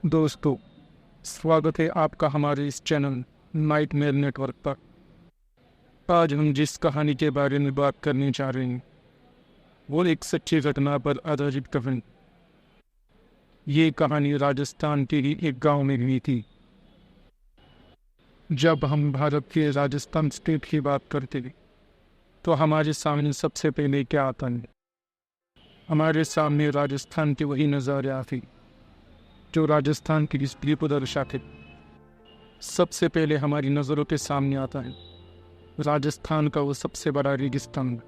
दोस्तों, स्वागत है आपका हमारे इस चैनल नाइटमेयर नेटवर्क पर। आज हम जिस कहानी के बारे में बात करने जा रहे हैं वो एक सच्ची घटना पर आधारित कहानी। ये कहानी राजस्थान के ही एक गांव में हुई थी। जब हम भारत के राजस्थान स्टेट की बात करते हैं तो हमारे सामने सबसे पहले क्या आता है? हमारे सामने राजस्थान के वही नज़ारे आते जो राजस्थान की हिस्ट्री को दर्शाते। सबसे पहले हमारी नज़रों के सामने आता है राजस्थान का वो सबसे बड़ा रेगिस्तान,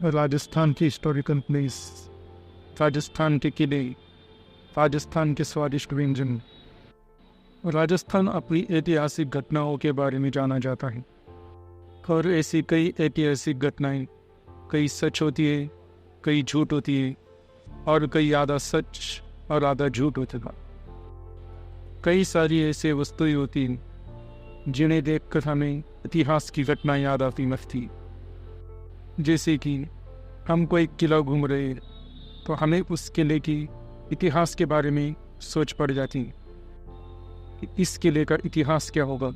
राजस्थान की हिस्टोरिकल प्लेस, राजस्थान के किले, राजस्थान के स्वादिष्ट व्यंजन। राजस्थान अपनी ऐतिहासिक घटनाओं के बारे में जाना जाता है और ऐसी कई ऐतिहासिक घटनाएं, कई सच होती है, कई झूठ होती है और कई आधा सच और आधा झूठ होता था। कई सारी ऐसे वस्तुएं होती हैं जिन्हें देखकर हमें इतिहास की घटना याद आती थी। जैसे कि हम कोई किला घूम रहे हैं तो हमें उस किले की इतिहास के बारे में सोच पड़ जाती कि इस किले का इतिहास क्या होगा।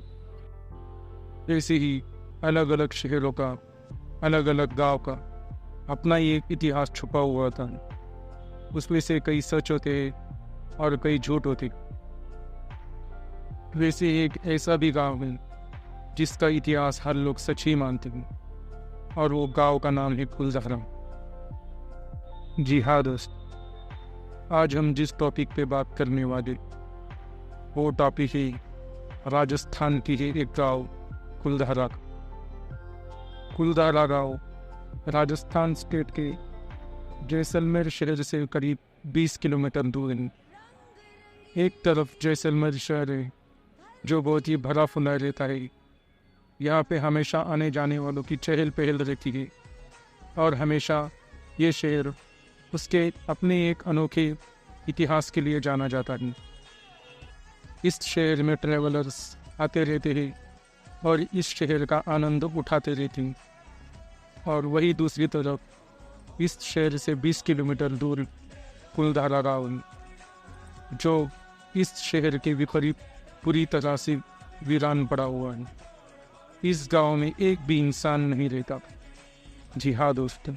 ऐसे ही अलग अलग शहरों का, अलग अलग गांव का अपना ही एक इतिहास छुपा हुआ था। उसमें से कई सच होते हैं और कई झूठ होते। वैसे एक ऐसा भी गांव है जिसका इतिहास हर लोग सच ही मानते हैं और वो गांव का नाम है कुलधारा। जी हाँ दोस्त, आज हम जिस टॉपिक पे बात करने वाले वो टॉपिक है राजस्थान की है एक गांव कुलधारा। कुलधारा गांव राजस्थान स्टेट के जैसलमेर शहर से करीब 20 किलोमीटर दूर है। एक तरफ जैसलमेर शहर है जो बहुत ही भरा फुला रहता है। यहाँ पे हमेशा आने जाने वालों की चहल पहल रहती है और हमेशा ये शहर उसके अपने एक अनोखे इतिहास के लिए जाना जाता है। इस शहर में ट्रैवलर्स आते रहते हैं और इस शहर का आनंद उठाते रहते हैं। और वही दूसरी तरफ इस शहर से 20 किलोमीटर दूर कुलधारा गाँव जो इस शहर के विपरीत पूरी तरह से वीरान पड़ा हुआ है। इस गांव में एक भी इंसान नहीं रहता। जी हाँ दोस्तों,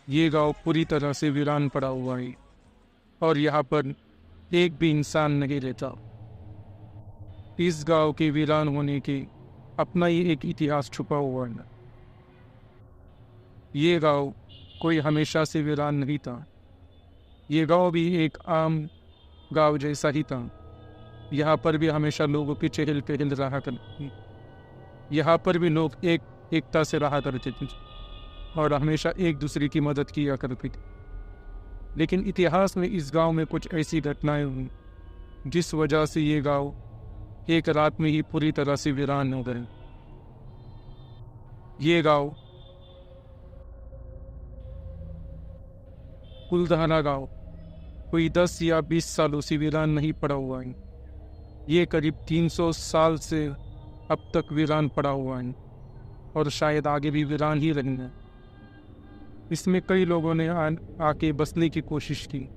ये गांव पूरी तरह से वीरान पड़ा हुआ है और यहाँ पर एक भी इंसान नहीं रहता। इस गांव के वीरान होने के अपना ही एक इतिहास छुपा हुआ है। ये गांव कोई हमेशा से वीरान नहीं था। ये गांव भी एक आम गांव जैसा ही था। यहाँ पर भी हमेशा लोगों की चहल पहल रहा करती। यहाँ पर भी लोग एकता से रहा करते थे और हमेशा एक दूसरे की मदद किया करते थे। लेकिन इतिहास में इस गांव में कुछ ऐसी घटनाएं हुई जिस वजह से ये गांव एक रात में ही पूरी तरह से वीरान हो गए। ये गांव कुलधारा गांव कोई 10 या 20 सालों से वीरान नहीं पड़ा हुआ है। ये करीब 300 साल से अब तक वीरान पड़ा हुआ है और शायद आगे भी वीरान ही रहेंगे। इसमें कई लोगों ने आके बसने की कोशिश की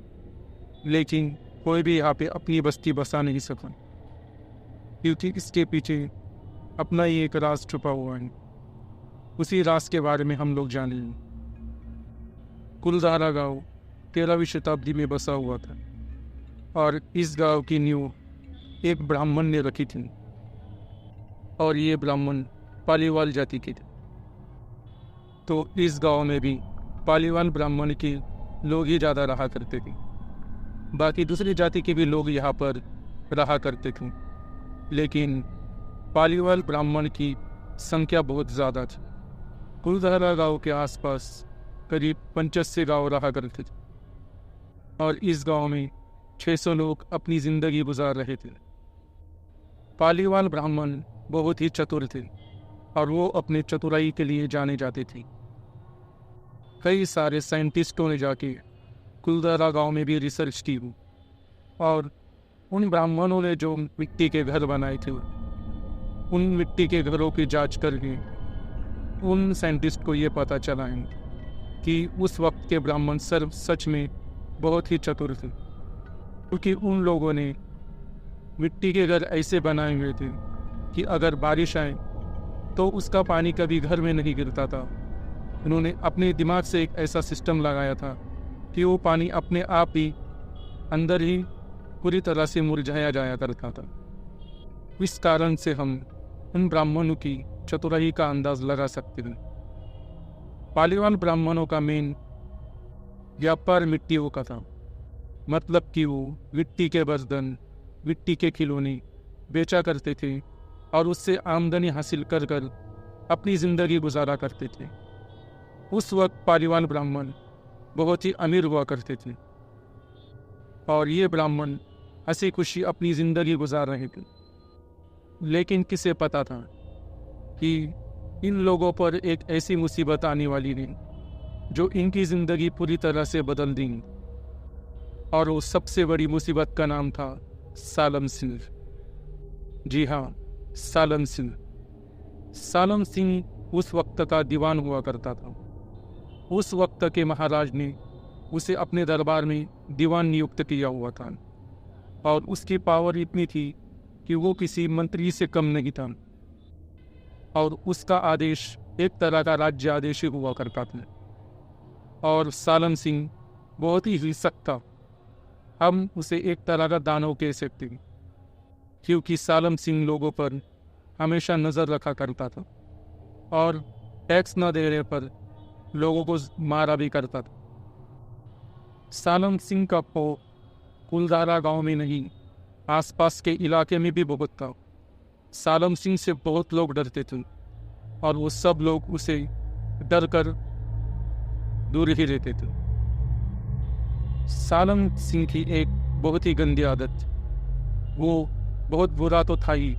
लेकिन कोई भी यहाँ पे अपनी बस्ती बसा नहीं सका क्योंकि इसके पीछे अपना ही एक राज छुपा हुआ है। उसी राज के बारे में हम लोग जानेंगे। कुलधारा गांव 13वीं शताब्दी में बसा हुआ था और इस गांव की नींव एक ब्राह्मण ने रखी थी और ये ब्राह्मण पालीवाल जाति के थे। तो इस गांव में भी पालीवाल ब्राह्मण के लोग ही ज़्यादा रहा करते थे। बाकी दूसरी जाति के भी लोग यहाँ पर रहा करते थे लेकिन पालीवाल ब्राह्मण की संख्या बहुत ज़्यादा थी। कुलधारा गांव के आसपास करीब 85 गांव रहा करते थे और इस गांव में 600 लोग अपनी ज़िंदगी गुजार रहे थे। पालीवाल ब्राह्मण बहुत ही चतुर थे और वो अपने चतुराई के लिए जाने जाते थे। कई सारे साइंटिस्टों ने जाके कुलधारा गांव में भी रिसर्च की और उन ब्राह्मणों ने जो मिट्टी के घर बनाए थे उन मिट्टी के घरों की जांच करके उन साइंटिस्ट को ये पता चला है कि उस वक्त के ब्राह्मण सच में बहुत ही चतुर थे। क्योंकि उन लोगों ने मिट्टी के घर ऐसे बनाए हुए थे कि अगर बारिश आए तो उसका पानी कभी घर में नहीं गिरता था। उन्होंने अपने दिमाग से एक ऐसा सिस्टम लगाया था कि वो पानी अपने आप ही अंदर ही पूरी तरह से मुरझाया जाया करता था। इस कारण से हम उन ब्राह्मणों की चतुराई का अंदाज लगा सकते हैं। पालीवाल ब्राह्मणों का मेन व्यापार मिट्टियों का था, मतलब कि वो मिट्टी के बर्तन, मिट्टी के खिलौने बेचा करते थे और उससे आमदनी हासिल कर कर अपनी ज़िंदगी गुजारा करते थे। उस वक्त पालीवाल ब्राह्मण बहुत ही अमीर हुआ करते थे और ये ब्राह्मण हंसी खुशी अपनी ज़िंदगी गुजार रहे थे। लेकिन किसे पता था कि इन लोगों पर एक ऐसी मुसीबत आने वाली है जो इनकी ज़िंदगी पूरी तरह से बदल देंगी। और वो सबसे बड़ी मुसीबत का नाम था सालम सिंह। जी हाँ, सालम सिंह। सालम सिंह उस वक्त का दीवान हुआ करता था। उस वक्त के महाराज ने उसे अपने दरबार में दीवान नियुक्त किया हुआ था और उसकी पावर इतनी थी कि वो किसी मंत्री से कम नहीं था और उसका आदेश एक तरह का राज्य आदेश ही हुआ करता था। और सालम सिंह बहुत ही हिंसक था। हम उसे एक तरह का दानव कह सकते हैं, क्योंकि सालम सिंह लोगों पर हमेशा नज़र रखा करता था और टैक्स न देने पर लोगों को मारा भी करता था। सालम सिंह का खो कुलधारा गांव में नहीं, आसपास के इलाके में भी बहुत था। सालम सिंह से बहुत लोग डरते थे और वो सब लोग उसे डर कर दूर ही रहते थे। सालम सिंह की एक बहुत ही गंदी आदत, वो बहुत बुरा तो था ही,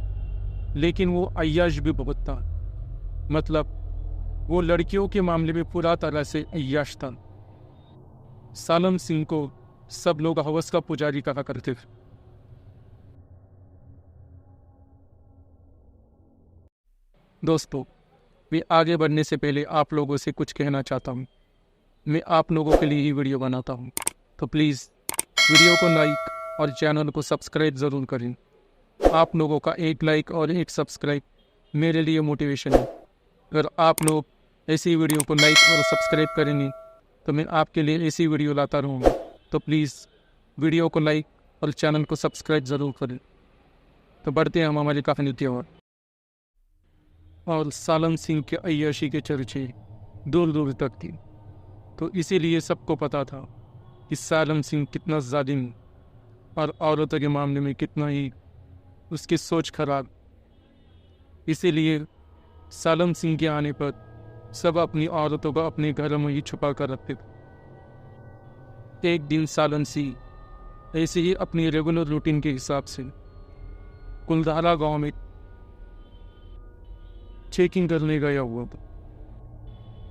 लेकिन वो अय्याश भी बहुत था। मतलब वो लड़कियों के मामले में पूरा तरह से अय्याश था। सालम सिंह को सब लोग हवस का पुजारी कहा करते थे। दोस्तों, मैं आगे बढ़ने से पहले आप लोगों से कुछ कहना चाहता हूँ। मैं आप लोगों के लिए ही वीडियो बनाता हूँ, तो प्लीज़ वीडियो को लाइक और चैनल को सब्सक्राइब ज़रूर करें। आप लोगों का एक लाइक और एक सब्सक्राइब मेरे लिए मोटिवेशन है। अगर आप लोग ऐसी वीडियो को लाइक और सब्सक्राइब करेंगे तो मैं आपके लिए ऐसी वीडियो लाता रहूँगा। तो प्लीज़ वीडियो को लाइक और चैनल को सब्सक्राइब ज़रूर करें। तो बढ़ते हैं हम हमारी कहानी की ओर। और सालम सिंह के अय्याशी के चर्चे दूर दूर तक थी, तो इसीलिए सबको पता था कि सालम सिंह कितना जालिम और औरतों के मामले में कितना ही उसकी सोच खराब। इसीलिए सालम सिंह के आने पर सब अपनी औरतों को अपने घर में ही छुपा कर रखते थे। एक दिन सालम सिंह ऐसे ही अपनी रेगुलर रूटीन के हिसाब से कुलधारा गांव में चेकिंग करने गया हुआ था।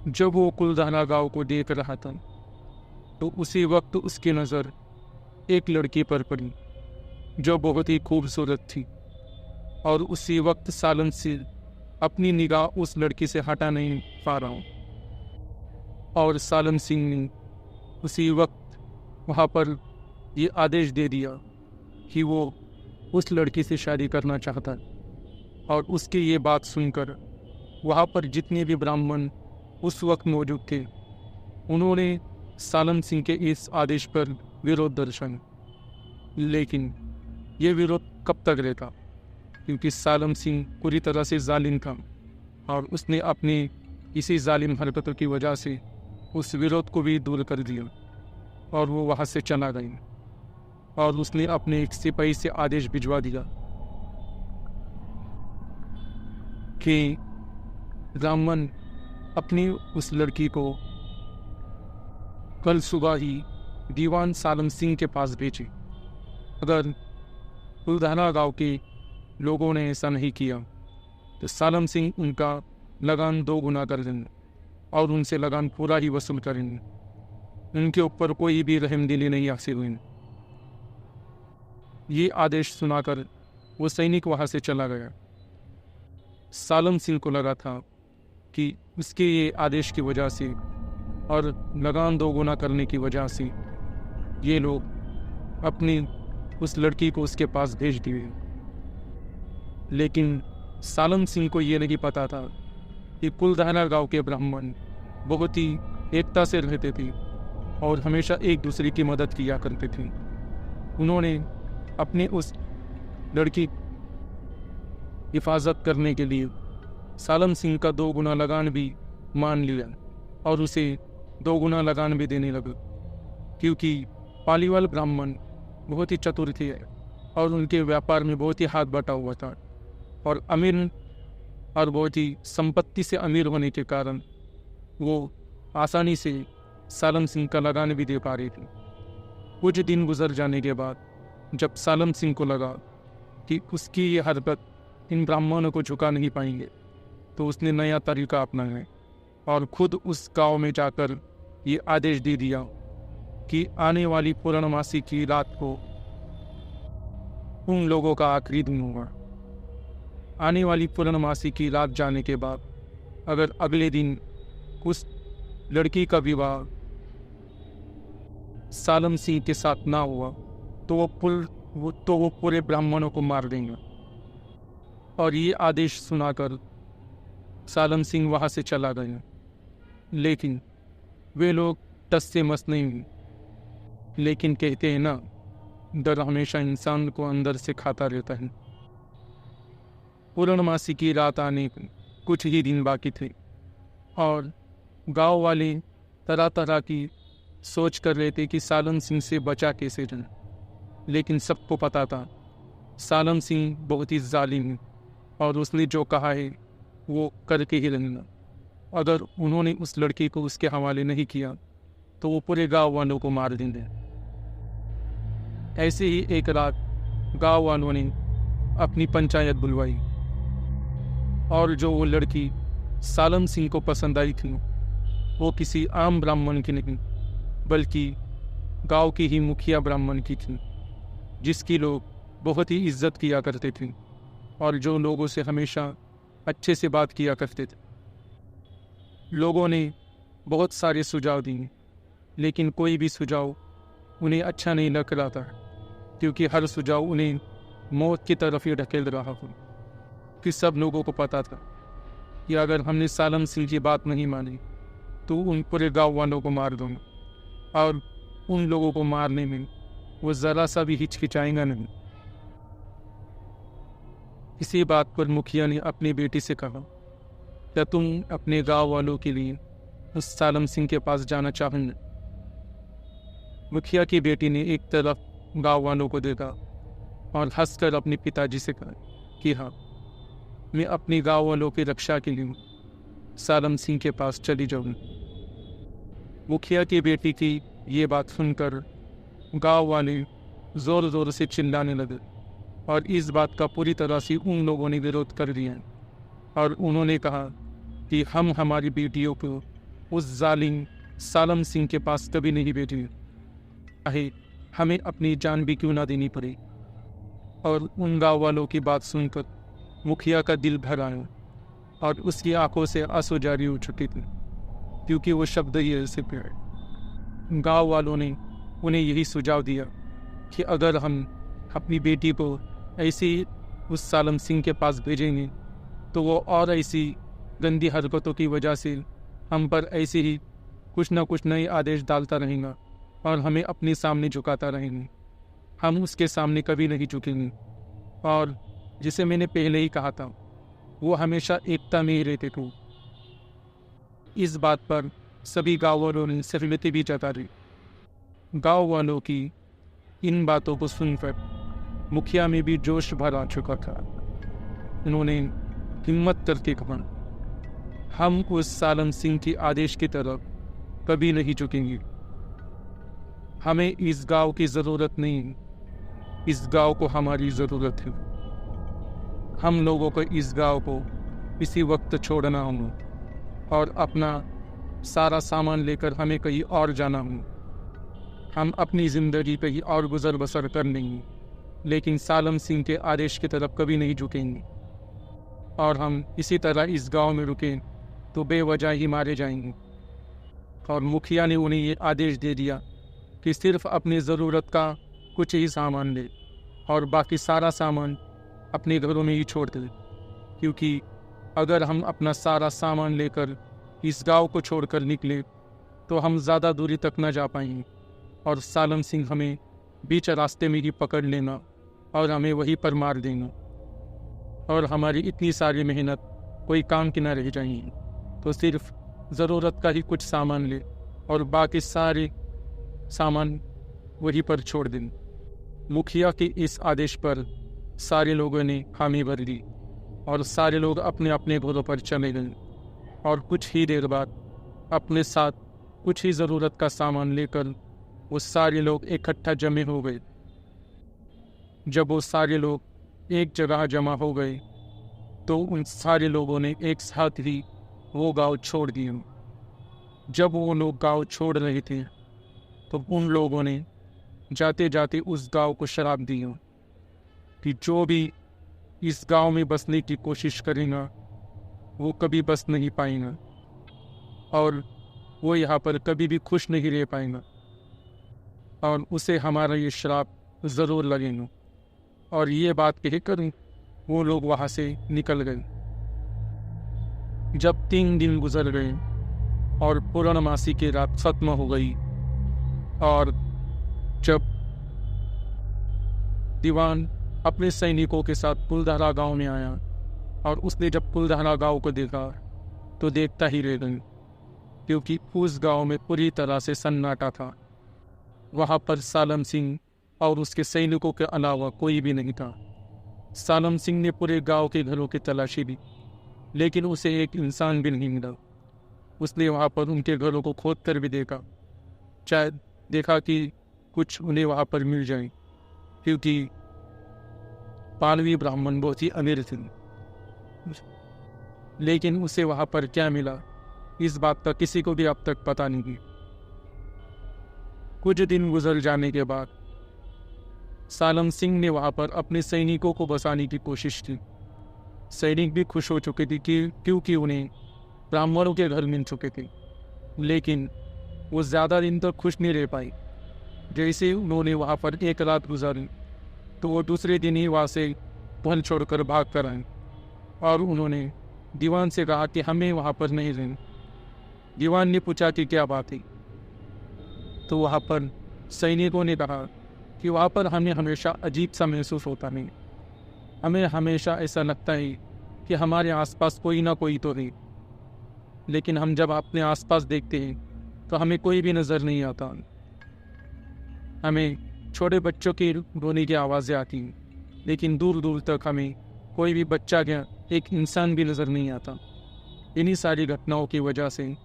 जब वो कुलधारा गांव को देख रहा था तो उसी वक्त उसकी नज़र एक लड़की पर पड़ी जो बहुत ही खूबसूरत थी। और उसी वक्त सालम सिंह अपनी निगाह उस लड़की से हटा नहीं पा रहा हूँ और सालम सिंह ने उसी वक्त वहाँ पर ये आदेश दे दिया कि वो उस लड़की से शादी करना चाहता है। और उसकी ये बात सुनकर वहाँ पर जितने भी ब्राह्मण उस वक्त मौजूद थे उन्होंने सालम सिंह के इस आदेश पर विरोध दर्शाया। लेकिन ये विरोध कब तक रहता, क्योंकि सालम सिंह पूरी तरह से जालिम था और उसने अपनी इसी जालिम हरकतों की वजह से उस विरोध को भी दूर कर दिया और वो वहाँ से चला गया। और उसने अपने एक सिपाही से आदेश भिजवा दिया कि ब्राह्मण अपनी उस लड़की को कल सुबह ही दीवान सालम सिंह के पास भेजे। अगर कुलधारा गांव के लोगों ने ऐसा नहीं किया तो सालम सिंह उनका लगान 2 गुना कर देंगे और उनसे लगान पूरा ही वसूल करेंगे। उनके ऊपर कोई भी रहमदिली नहीं हासिल हुई। ये आदेश सुनाकर वो सैनिक वहाँ से चला गया। सालम सिंह को लगा था कि उसके ये आदेश की वजह से और लगान 2 गुना करने की वजह से ये लोग अपनी उस लड़की को उसके पास भेज दिए। लेकिन सालम सिंह को ये नहीं पता था कि कुलधारा गांव के ब्राह्मण बहुत ही एकता से रहते थे और हमेशा एक दूसरे की मदद किया करते थे। उन्होंने अपनी उस लड़की हिफाजत करने के लिए सालम सिंह का 2 गुना लगान भी मान लिया और उसे 2 गुना लगान भी देने लगे, क्योंकि पालीवाल ब्राह्मण बहुत ही चतुर थे और उनके व्यापार में बहुत ही हाथ बटा हुआ था और अमीर और बहुत ही संपत्ति से अमीर होने के कारण वो आसानी से सालम सिंह का लगान भी दे पा रही थी। कुछ दिन गुजर जाने के बाद जब सालम सिंह को लगा कि उसकी ये हरकत इन ब्राह्मणों को झुका नहीं पाएंगे, तो उसने नया तरीका अपनाया और खुद उस गांव में जाकर ये आदेश दे दिया कि आने वाली पूर्णमासी की रात को उन लोगों का आखिरी दिन होगा। आने वाली पूर्णमासी की रात जाने के बाद अगर अगले दिन उस लड़की का विवाह सालम सिंह के साथ ना हुआ तो वो पूरे ब्राह्मणों को मार देंगे। और ये आदेश सुनाकर सालम सिंह वहाँ से चला गया। लेकिन वे लोग टस से मस नहीं हुए। लेकिन कहते हैं ना, डर हमेशा इंसान को अंदर से खाता रहता है। पूर्णमासी की रात आने को कुछ ही दिन बाकी थे और गांव वाले तरह तरह की सोच कर रहे थे कि सालम सिंह से बचा कैसे जाए। लेकिन सबको पता था सालम सिंह बहुत ही जालिम है और उसने जो कहा है वो करके ही रहना। अगर उन्होंने उस लड़की को उसके हवाले नहीं किया तो वो पूरे गांव वालों को मार देंगे। ऐसे ही एक रात गांव वालों ने अपनी पंचायत बुलवाई और जो वो लड़की सालम सिंह को पसंद आई थी वो किसी आम ब्राह्मण की नहीं बल्कि गांव की ही मुखिया ब्राह्मण की थी, जिसकी लोग बहुत ही इज्जत किया करते थे और जो लोगों से हमेशा अच्छे से बात किया करते थे। लोगों ने बहुत सारे सुझाव दिए, लेकिन कोई भी सुझाव उन्हें अच्छा नहीं लग रहा था, क्योंकि हर सुझाव उन्हें मौत की तरफ ही ढकेल रहा हो। कि सब लोगों को पता था कि अगर हमने सालम सिंह की बात नहीं मानी तो उन पूरे गांव वालों को मार दूंगा और उन लोगों को मारने में वो ज़रा सा भी हिचकिचाएंगा नहीं। इसी बात पर मुखिया ने अपनी बेटी से कहा, क्या तुम अपने गांव वालों के लिए उस सालम सिंह के पास जाना चाहोगे? मुखिया की बेटी ने एक तरफ गांव वालों को देखा और हंसकर अपने पिताजी से कहा कि हाँ, मैं अपनी गांव वालों की रक्षा के लिए सालम सिंह के पास चली जाऊंगी। मुखिया की बेटी की ये बात सुनकर गांव वाले जोर जोर से चिल्लाने लगे और इस बात का पूरी तरह से उन लोगों ने विरोध कर दिया और उन्होंने कहा कि हम हमारी बेटियों को उस जालिम सालम सिंह के पास कभी नहीं भेजेंगे, चाहे हमें अपनी जान भी क्यों ना देनी पड़े। और उन गाँव वालों की बात सुनकर मुखिया का दिल भर आया और उसकी आंखों से आंसू जारी हो चुके थे, क्योंकि वो शब्द ही ऐसे पे। गाँव वालों ने उन्हें यही सुझाव दिया कि अगर हम अपनी बेटी को ऐसे ही उस सालम सिंह के पास भेजेंगे तो वो और ऐसी गंदी हरकतों की वजह से हम पर ऐसे ही कुछ न कुछ नए आदेश डालता रहेगा और हमें अपने सामने झुकाता रहेंगे। हम उसके सामने कभी नहीं झुकेंगे। और जिसे मैंने पहले ही कहा था, वो हमेशा एकता में ही रहते थे। इस बात पर सभी गाँव वालों ने सहमति भी जता दी। गाँव वालों की इन बातों को सुनकर मुखिया में भी जोश भर आ चुका था। उन्होंने हिम्मत करके कहा, हम उस सालम सिंह के आदेश की तरफ कभी नहीं झुकेंगे। हमें इस गांव की ज़रूरत नहीं, इस गांव को हमारी ज़रूरत है। हम लोगों को इस गांव को इसी वक्त छोड़ना होगा और अपना सारा सामान लेकर हमें कहीं और जाना होगा। हम अपनी ज़िंदगी कहीं और गुजर बसर कर लेंगे, लेकिन सालम सिंह के आदेश की तरफ कभी नहीं झुकेंगे। और हम इसी तरह इस गांव में रुकें तो बेवजह ही मारे जाएंगे। और मुखिया ने उन्हें ये आदेश दे दिया कि सिर्फ अपनी ज़रूरत का कुछ ही सामान ले और बाकी सारा सामान अपने घरों में ही छोड़ दें, क्योंकि अगर हम अपना सारा सामान लेकर इस गांव को छोड़कर निकले तो हम ज़्यादा दूरी तक न जा पाएंगे और सालम सिंह हमें बीच रास्ते में ही पकड़ लेना और हमें वहीं पर मार देना और हमारी इतनी सारी मेहनत कोई काम की न रह जाएंगी। तो सिर्फ ज़रूरत का ही कुछ सामान ले और बाकी सारे सामान वहीं पर छोड़ दें। मुखिया के इस आदेश पर सारे लोगों ने हामी भर ली और सारे लोग अपने अपने घरों पर चले गए और कुछ ही देर बाद अपने साथ कुछ ही ज़रूरत का सामान लेकर वो सारे लोग इकट्ठा जमे हो गए। जब वो सारे लोग एक जगह जमा हो गए तो उन सारे लोगों ने एक साथ ही वो गांव छोड़ दिया। जब वो लोग गांव छोड़ रहे थे तो उन लोगों ने जाते जाते उस गांव को श्राप दिया कि जो भी इस गांव में बसने की कोशिश करेगा वो कभी बस नहीं पाएगा और वो यहाँ पर कभी भी खुश नहीं रह पाएगा और उसे हमारा ये श्राप ज़रूर लगेगा। और ये बात कहकर वो लोग वहाँ से निकल गए। जब 3 दिन गुजर गए और पूर्णमासी की रात खत्म हो गई और जब दीवान अपने सैनिकों के साथ कुलधारा गांव में आया और उसने जब कुलधारा गांव को देखा तो देखता ही रह गया, क्योंकि उस गांव में पूरी तरह से सन्नाटा था। वहाँ पर सालम सिंह और उसके सैनिकों के अलावा कोई भी नहीं था। सालम सिंह ने पूरे गांव के घरों की तलाशी ली, लेकिन उसे एक इंसान भी नहीं मिला। उसने वहाँ पर उनके घरों को खोद कर भी देखा, शायद देखा कि कुछ उन्हें वहाँ पर मिल जाए, क्योंकि पालवी ब्राह्मण बहुत ही अमीर थे। लेकिन उसे वहाँ पर क्या मिला इस बात का किसी को भी अब तक पता नहीं। कुछ दिन गुजर जाने के बाद सालम सिंह ने वहाँ पर अपने सैनिकों को बसाने की कोशिश की। सैनिक भी खुश हो चुके थे क्योंकि उन्हें ब्राह्मणों के घर मिल चुके थे, लेकिन वो ज़्यादा दिन तक खुश नहीं रह पाई। जैसे उन्होंने वहाँ पर एक रात गुजारी तो वो दूसरे दिन ही वहाँ से महल छोड़कर भाग कर आए और उन्होंने दीवान से कहा कि हमें वहाँ पर नहीं रहना। दीवान ने पूछा कि क्या बात है, तो वहाँ पर सैनिकों ने कहा कि वहाँ पर हमें हमेशा अजीब सा महसूस होता नहीं। हमें हमेशा ऐसा लगता है कि हमारे आसपास कोई ना कोई तो है, लेकिन हम जब अपने आसपास देखते हैं तो हमें कोई भी नज़र नहीं आता। हमें छोटे बच्चों की रोने की आवाज़ें आती हैं, लेकिन दूर दूर तक हमें कोई भी बच्चा या एक इंसान भी नज़र नहीं आता। इन्हीं सारी घटनाओं की वजह से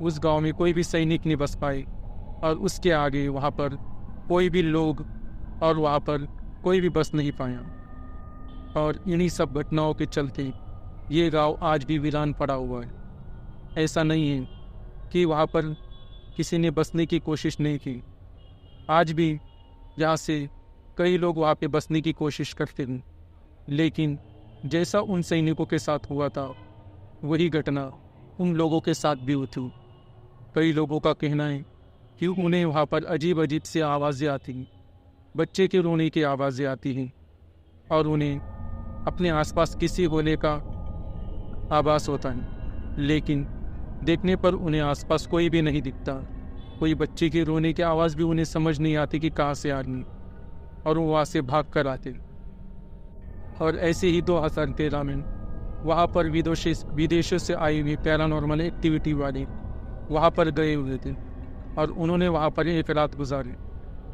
उस गांव में कोई भी सैनिक नहीं बस पाए और उसके आगे वहाँ पर कोई भी लोग और वहाँ पर कोई भी बस नहीं पाया। और इन्हीं सब घटनाओं के चलते ये गांव आज भी वीरान पड़ा हुआ है। ऐसा नहीं है कि वहाँ पर किसी ने बसने की कोशिश नहीं की। आज भी यहाँ से कई लोग वहाँ पे बसने की कोशिश करते हैं, लेकिन जैसा उन सैनिकों के साथ हुआ था वही घटना उन लोगों के साथ भी हुई थी। कई लोगों का कहना है कि उन्हें वहाँ पर अजीब अजीब सी आवाज़ें आती हैं, बच्चे के रोने की आवाज़ें आती हैं और उन्हें अपने आसपास किसी होने का आभास होता है, लेकिन देखने पर उन्हें आसपास कोई भी नहीं दिखता। कोई बच्चे के रोने की आवाज़ भी उन्हें समझ नहीं आती कि कहाँ से आ रही, और वो वहाँ से भाग कर आते। और ऐसे ही 2013 में वहाँ पर विदेशों से आई हुई पैरानॉर्मल एक्टिविटी वाले वहाँ पर गए हुए थे और उन्होंने वहाँ पर एक रात गुजारी।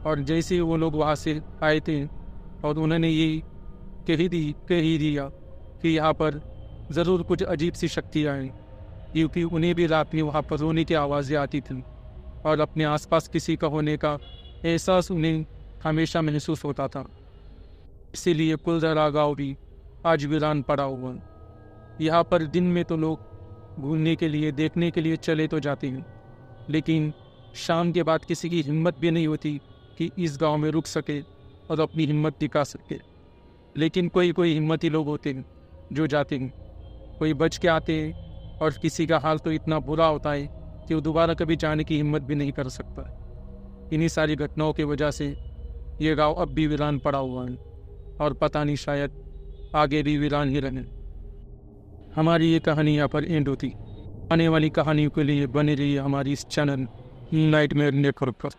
और जैसे ही वो लोग वहाँ से आए थे और उन्होंने ये कह दिया कि यहाँ पर ज़रूर कुछ अजीब सी शक्तियाँ हैं, क्योंकि उन्हें भी रात में वहाँ पर रोने की आवाज़ें आती थी और अपने आसपास किसी का होने का एहसास उन्हें हमेशा महसूस होता था। इसीलिए कुलधारा गाँव भी आज वीरान पड़ा हुआ। यहाँ पर दिन में तो लोग घूमने के लिए देखने के लिए चले तो जाते हैं, लेकिन शाम के बाद किसी की हिम्मत भी नहीं होती कि इस गांव में रुक सके और अपनी हिम्मत दिखा सके। लेकिन कोई हिम्मती लोग होते हैं जो जाते हैं, कोई बच के आते हैं और किसी का हाल तो इतना बुरा होता है कि वो दोबारा कभी जाने की हिम्मत भी नहीं कर सकता। इन्हीं सारी घटनाओं की वजह से ये गांव अब भी वीरान पड़ा हुआ है। और पता नहीं शायद आगे भी वीरान ही रहे। हमारी ये कहानी यहाँ पर एंड होती। आने वाली कहानियों के लिए बने रहिए हमारी इस चैनल नाइटमेयर नेटवर्क पर।